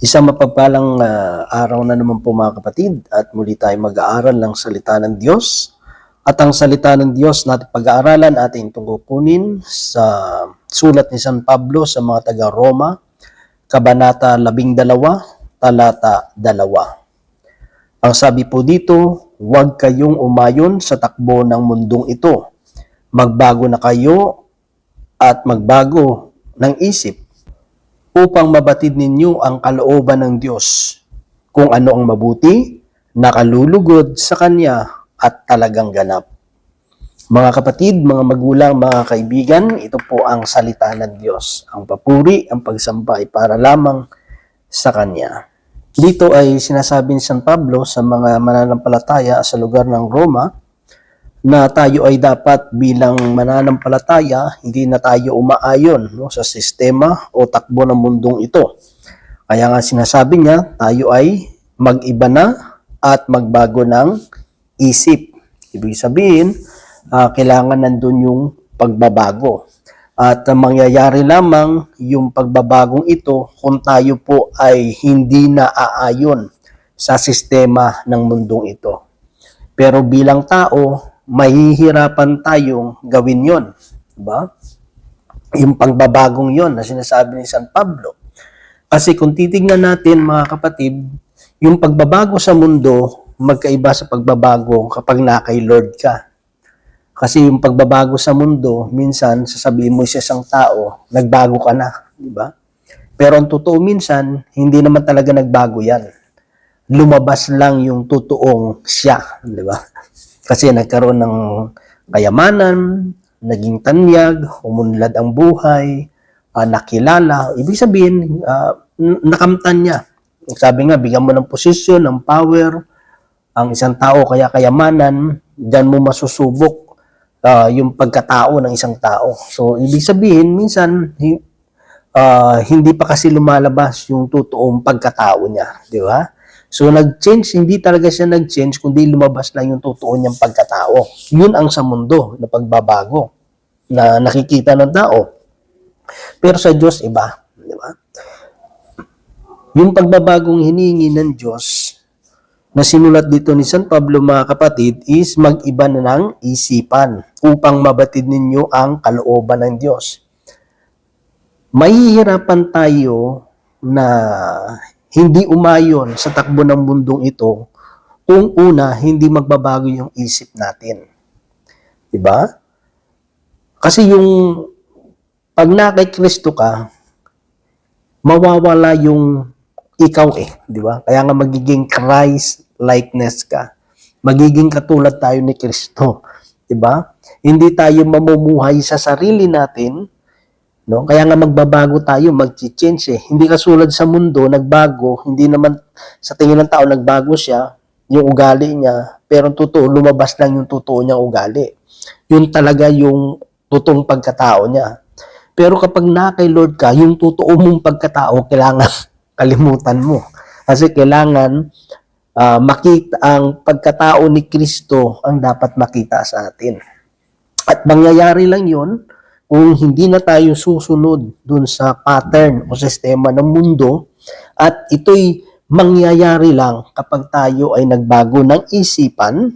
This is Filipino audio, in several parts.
Isang mapagpalang araw na naman po mga kapatid at muli tayo mag-aaral ng salita ng Diyos. At ang salita ng Diyos natin pag-aaralan ating tungkukunin sa sulat ni San Pablo sa mga taga-Roma, Kabanata 12, Talata 2. Ang sabi po dito, huwag kayong umayon sa takbo ng mundong ito. Magbago na kayo at magbago ng isip upang mabatid ninyo ang kalooban ng Diyos, kung ano ang mabuti, nakalulugod sa Kanya at talagang ganap. Mga kapatid, mga magulang, mga kaibigan, ito po ang salita ng Diyos. Ang papuri, ang pagsamba ay para lamang sa Kanya. Dito ay sinasabi ni San Pablo sa mga mananampalataya sa lugar ng Roma na tayo ay dapat bilang mananampalataya, hindi na tayo umaayon sa sistema o takbo ng mundong ito. Kaya nga sinasabi niya, tayo ay mag-iba na at magbago ng isip. Ibig sabihin, kailangan nandun yung pagbabago. At mangyayari lamang yung pagbabagong ito kung tayo po ay hindi na aayon sa sistema ng mundong ito. Pero bilang tao, mahihirapan tayong gawin yon, diba? Yung pagbabagong yon na sinasabi ni San Pablo. Kasi kung titignan natin mga kapatid, yung pagbabago sa mundo, magkaiba sa pagbabago kapag na kay Lord ka. Kasi yung pagbabago sa mundo, minsan sasabihin mo sa isang tao, nagbago ka na, diba? Pero ang totoo minsan, hindi naman talaga nagbago yan. Lumabas lang yung totoong siya, diba? Kasi nagkaroon ng kayamanan, naging tanyag, umunlad ang buhay, nakilala. Ibig sabihin, nakamtan niya. Sabi nga, bigyan mo ng posisyon, ng power, ang isang tao kaya kayamanan, diyan mo masusubok yung pagkatao ng isang tao. So, ibig sabihin, minsan, hindi pa kasi lumalabas yung totoong pagkatao niya. Di ba? So, nag-change, hindi talaga siya nag-change, kundi lumabas lang yung totoo niyang pagkatao. Yun ang sa mundo na pagbabago na nakikita ng tao. Pero sa Diyos, iba. Di ba? Yung pagbabagong hinihingi ng Diyos na sinulat dito ni San Pablo, mga kapatid, is mag-iba na ng isipan upang mabatid ninyo ang kalooban ng Diyos. Mahihirapan tayo na hindi umayon sa takbo ng mundong ito kung una, hindi magbabago yung isip natin. Diba? Kasi yung pag na kay Kristo ka, mawawala yung ikaw diba? Kaya nga magiging Christ-likeness ka. Magiging katulad tayo ni Kristo. Diba? Hindi tayo mamumuhay sa sarili natin, no? Kaya nga magbabago tayo, mag-change Hindi kasulad sa mundo, nagbago, hindi naman sa tingin ng tao nagbago siya, yung ugali niya, pero totoo, lumabas lang yung totoo niyang ugali. Yun talaga yung totoong pagkatao niya. Pero kapag na kay Lord ka, yung totoo mong pagkatao, kailangan kalimutan mo. Kasi kailangan makita ang pagkatao ni Kristo ang dapat makita sa atin. At mangyayari lang yun kung hindi na tayo susunod dun sa pattern o sistema ng mundo, at ito'y mangyayari lang kapag tayo ay nagbago ng isipan,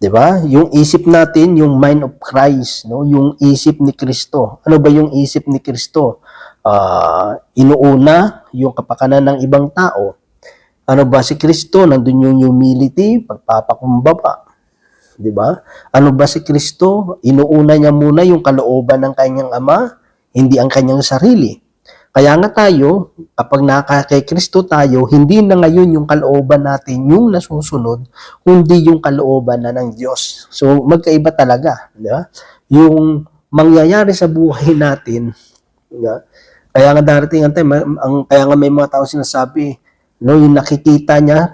diba? Yung isip natin, yung mind of Christ, no? Yung isip ni Kristo. Ano ba yung isip ni Kristo? Inuuna yung kapakanan ng ibang tao. Ano ba si Kristo? Nandun yung humility, pagpapakumbaba. Diba? Ano ba si Kristo? Inuuna niya muna yung kalooban ng kanyang Ama, hindi ang kanyang sarili. Kaya nga tayo, kapag kay Kristo tayo, hindi na ngayon yung kalooban natin yung nasusunod, kundi yung kalooban na ng Diyos. So, magkaiba talaga. Diba? Yung mangyayari sa buhay natin, diba? Kaya nga darating ang time, kaya nga may mga tao sinasabi, no, yung nakikita niya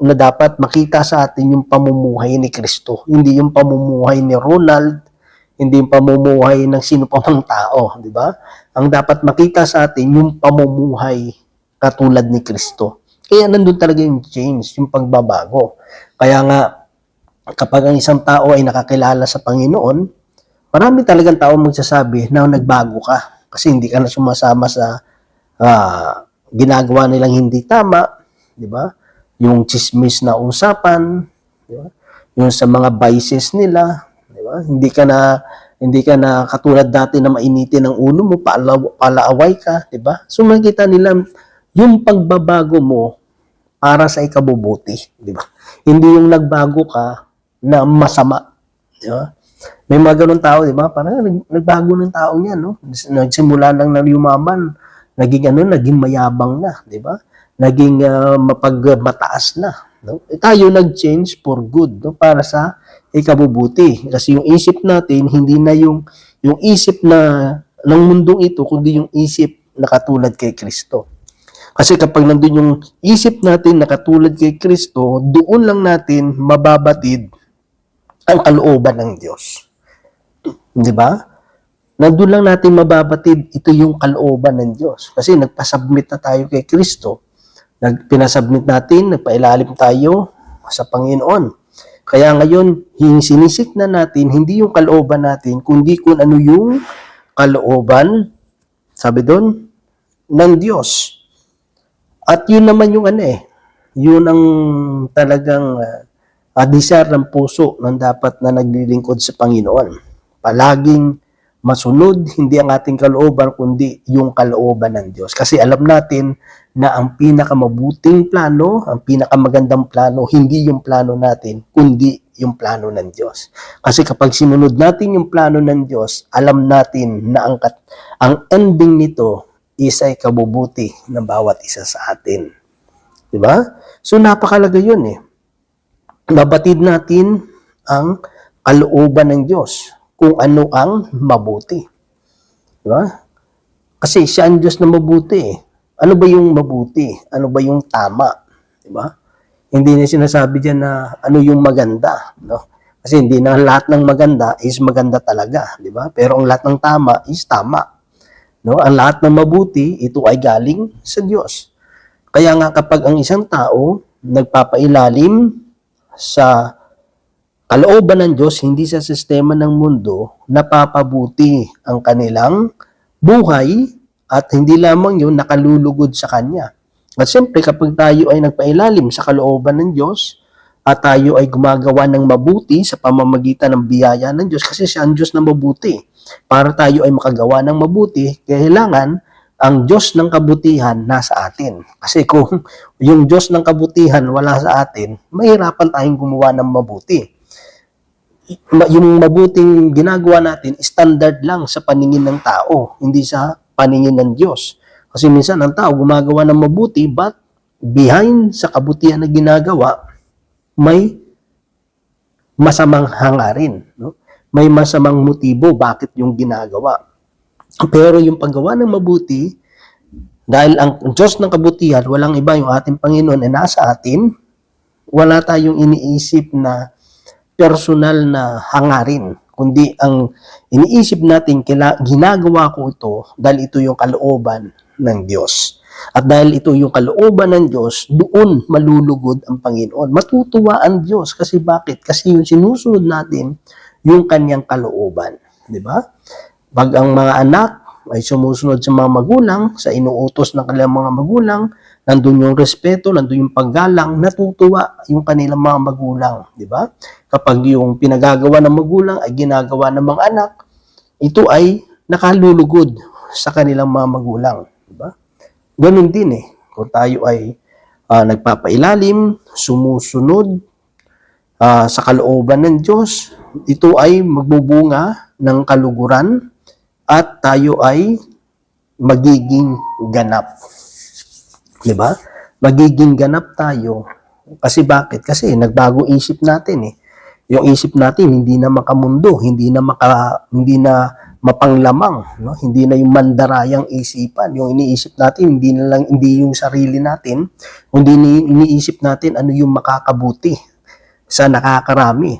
na dapat makita sa atin yung pamumuhay ni Kristo. Hindi yung pamumuhay ni Ronald, hindi yung pamumuhay ng sino pa mang tao, di ba? Ang dapat makita sa atin yung pamumuhay katulad ni Kristo. Kaya nandun talaga yung change, yung pagbabago. Kaya nga, kapag ang isang tao ay nakakilala sa Panginoon, marami talagang tao magsasabi na nagbago ka kasi hindi ka na sumasama sa ginagawa nilang hindi tama, di ba? Yung chismis na usapan, di ba? Yung sa mga vices nila, di ba? Hindi ka na katulad dati na mainitin ang ulo mo, palaaway ka, di ba? So makita nila yung pagbabago mo para sa ikabubuti, di ba? Hindi yung nagbago ka na masama, di ba? May mga ganun tao, di ba? Parang nagbago ng tao niyan, no? Nagsimula lang na yumaman, naging mayabang na, di ba? Naging mapagmataas na, no? Tayo nag-change for good, no? Para sa ikabubuti. Kasi yung isip natin, hindi na yung isip na ng mundong ito, kundi yung isip na katulad kay Kristo. Kasi kapag nandun yung isip natin na katulad kay Kristo, doon lang natin mababatid ang kalooban ng Diyos. Di ba? Nandun lang natin mababatid ito yung kalooban ng Diyos. Kasi nagpasubmit na tayo kay Kristo. Pinasubmit natin, nagpailalim tayo sa Panginoon. Kaya ngayon, sinisik na natin, hindi yung kalooban natin, kundi kung ano yung kalooban, sabi doon, ng Diyos. At yun naman yung yun ang talagang desire ng puso ng dapat na naglilingkod sa Panginoon. Palaging masunod, hindi ang ating kalooban, kundi yung kalooban ng Diyos. Kasi alam natin na ang pinakamabuting plano, ang pinakamagandang plano, hindi yung plano natin, kundi yung plano ng Diyos. Kasi kapag sinunod natin yung plano ng Diyos, alam natin na ang ending nito is ay kabubuti ng bawat isa sa atin. Diba? So napakalaga yun Mabatid natin ang kalooban ng Diyos kung ano ang mabuti. Diba? Kasi siya ang Diyos na mabuti Ano ba yung mabuti? Ano ba yung tama? Diba? Hindi na sinasabi diyan na ano yung maganda, no? Kasi hindi na lahat ng maganda is maganda talaga, di ba? Pero ang lahat ng tama is tama. No? Ang lahat ng mabuti, ito ay galing sa Diyos. Kaya nga kapag ang isang tao nagpapailalim sa kalooban ng Diyos, hindi sa sistema ng mundo, napapabuti ang kanilang buhay at hindi lamang yun, nakalulugod sa Kanya. At siyempre, kapag tayo ay nagpailalim sa kalooban ng Diyos, at tayo ay gumagawa ng mabuti sa pamamagitan ng biyaya ng Diyos, kasi siya ang Diyos na mabuti. Para tayo ay makagawa ng mabuti, kailangan ang Diyos ng kabutihan nasa atin. Kasi kung yung Diyos ng kabutihan wala sa atin, mahirapan tayong gumawa ng mabuti. Yung mabuting ginagawa natin, standard lang sa paningin ng tao, hindi sa paningin ng Diyos. Kasi minsan ang tao gumagawa ng mabuti, but behind sa kabutihan na ginagawa, may masamang hangarin. No? May masamang motibo bakit yung ginagawa. Pero yung paggawa ng mabuti, dahil ang Diyos ng kabutihan, walang iba yung ating Panginoon ay nasa atin, wala tayong iniisip na personal na hangarin, kundi ang iniisip natin, ginagawa ko ito dahil ito yung kalooban ng Diyos. At dahil ito yung kalooban ng Diyos, doon malulugod ang Panginoon. Matutuwa ang Diyos. Kasi bakit? Kasi yung sinusunod natin, yung kanyang kalooban. Di ba? Pag ang mga anak ay sumusunod sa mga magulang, sa inuutos ng kanilang mga magulang, nandun yung respeto, nandun yung paggalang, natutuwa yung kanilang mga magulang. Di ba? Kapag yung pinagagawa ng magulang ay ginagawa ng mga anak, ito ay nakalulugod sa kanilang mga magulang. Di ba? Ganun din kung tayo ay nagpapailalim, sumusunod sa kalooban ng Diyos, ito ay magbubunga ng kaluguran at tayo ay magiging ganap. Diba? Magiging ganap tayo. Kasi bakit? Kasi nagbago isip natin Yung isip natin hindi na makamundo, hindi na mapanglamang, no? Hindi na yung mandarayang isipan. Yung iniisip natin hindi yung sarili natin, kundi iniisip natin ano yung makakabuti sa nakakarami.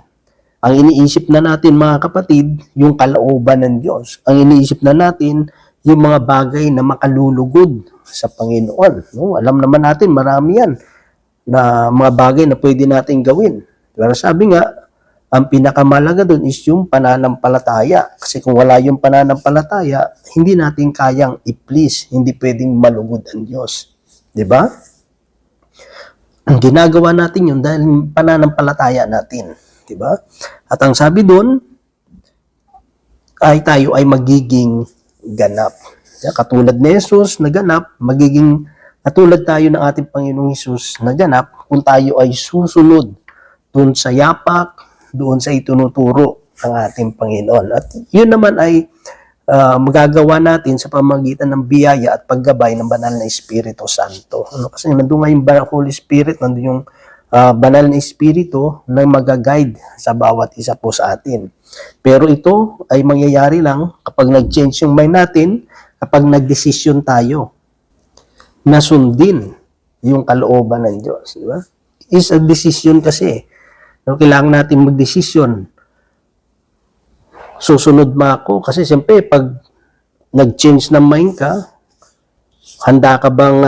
Ang iniisip na natin, mga kapatid, yung kalooban ng Diyos. Ang iniisip na natin yung mga bagay na makalulugod sa Panginoon, no? Alam naman natin marami yan na mga bagay na pwede natin gawin. Pero sabi nga, ang pinakamalaga doon is yung pananampalataya. Kasi kung wala yung pananampalataya, hindi natin kayang i-please, hindi pwedeng malugod ang Diyos. Di ba? Ginagawa natin yun dahil pananampalataya natin. Di ba? At ang sabi doon, ay tayo ay magiging ganap. Katulad ni Jesus na ganap, magiging katulad tayo ng ating Panginoong Jesus na ganap kung tayo ay susunod doon sa yapak, doon sa itinuturo ng ating Panginoon. At yun naman ay magagawa natin sa pamamagitan ng biyaya at paggabay ng banal na Espiritu Santo. Kasi nandun nga yung Holy Spirit, nandun yung banal na Espiritu na mag-guide sa bawat isa po sa atin. Pero ito ay mangyayari lang kapag nag-change yung mind natin, kapag nag-desisyon tayo na sundin yung kalooban ng Diyos. Di ba? Is a decision kasi. Kailangan natin mag-desisyon. Susunod ba ako? Kasi siyempre, pag nag-change ng mind ka, handa ka bang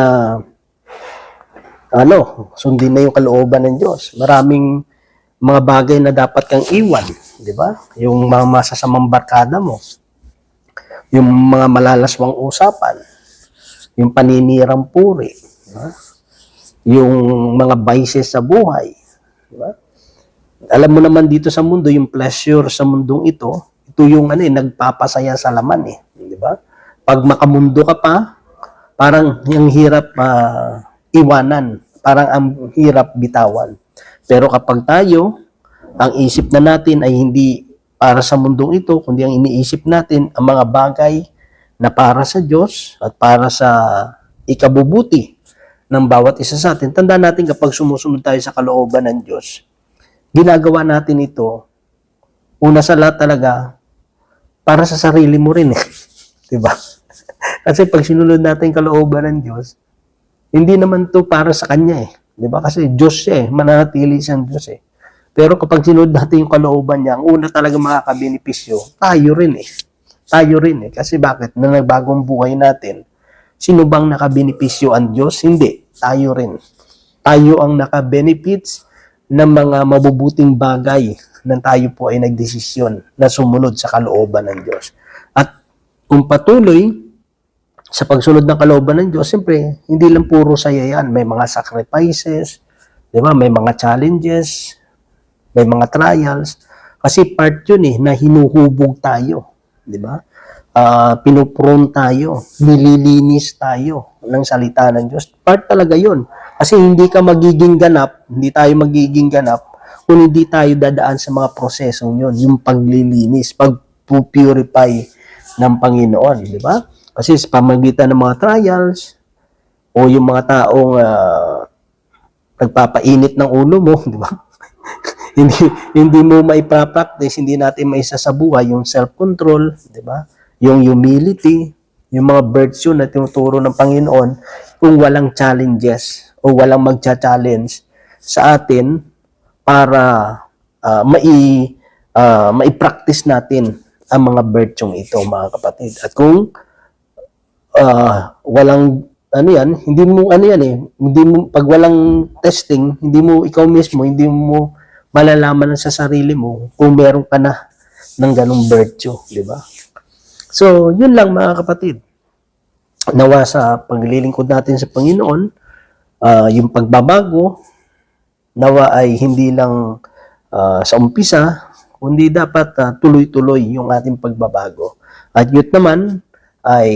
sundin na yung kalooban ng Diyos? Maraming mga bagay na dapat kang iwan, di ba? Yung mga masasamang barkada mo, yung mga malalaswang usapan, yung paninirang puri, di ba? Yung mga vices sa buhay, di ba? Alam mo naman dito sa mundo, yung pleasure sa mundong ito yung nagpapasaya sa laman di ba? Pag makamundo ka pa, parang yung hirap iwanan, parang ang hirap bitawan. Pero kapag tayo, ang isip na natin ay hindi para sa mundong ito, kundi ang iniisip natin ang mga bagay na para sa Diyos at para sa ikabubuti ng bawat isa sa atin. Tandaan natin kapag sumusunod tayo sa kalooban ng Diyos, ginagawa natin ito, una sa lahat talaga, para sa sarili mo rin diba? Kasi pag sinunod natin kalooban ng Diyos, hindi naman to para sa Kanya diba? Kasi Diyos siya mananatili siyang Diyos Pero kapag sinunod natin yung kalooban niya, ang una talaga makakabenepisyo, tayo rin Tayo rin Kasi bakit? Na nagbagong buhay natin, sino bang nakabenepisyo ang Diyos? Hindi. Tayo rin. Tayo ang nakabenefits ng mga mabubuting bagay na tayo po ay nagdesisyon na sumunod sa kalooban ng Diyos. At kung patuloy sa pagsunod ng kalooban ng Diyos, siyempre, hindi lang puro saya yan. May mga sacrifices, di ba? May mga challenges, may mga trials. Kasi part yun na hinuhubog tayo. Di ba? Pinuprone tayo, nililinis tayo ng salita ng Diyos. Part talaga yun. Kasi hindi ka magiging ganap, hindi tayo magiging ganap kung hindi tayo dadaan sa mga prosesong yun, yung paglilinis, pag-purify ng Panginoon, di ba? Kasi sa pamagitan ng mga trials, o yung mga taong nagpapainit ng ulo mo, di ba? hindi mo maipa-practice, hindi natin maisa sa buhay yung self-control, di ba? Yung humility, yung mga virtue na tinuturo ng Panginoon, kung walang challenges o walang magcha-challenge sa atin para mai-practice natin ang mga virtue ito, mga kapatid. At kung walang hindi mo pag walang testing, hindi mo ikaw mismo, hindi mo malalaman sa sarili mo kung meron ka na ng ganung virtue, di ba? So, yun lang mga kapatid. Nawa sa paglilingkod natin sa Panginoon, yung pagbabago, nawa ay hindi lang sa umpisa, kundi dapat tuloy-tuloy yung ating pagbabago. At yun naman ay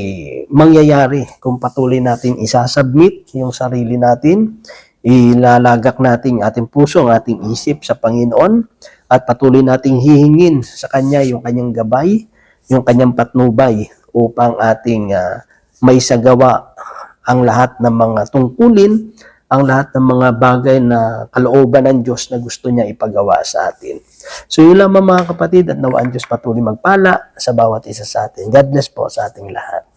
mangyayari kung patuloy natin isasubmit yung sarili natin, ilalagak natin ating puso, ang ating isip sa Panginoon, at patuloy nating hihingin sa Kanya yung Kanyang gabay, yung Kanyang patnubay upang ating maisagawa ang lahat ng mga tungkulin, ang lahat ng mga bagay na kalooban ng Diyos na gusto niya ipagawa sa atin. So yun lamang mga kapatid, at nawa ang Diyos patuloy magpala sa bawat isa sa atin. God bless po sa ating lahat.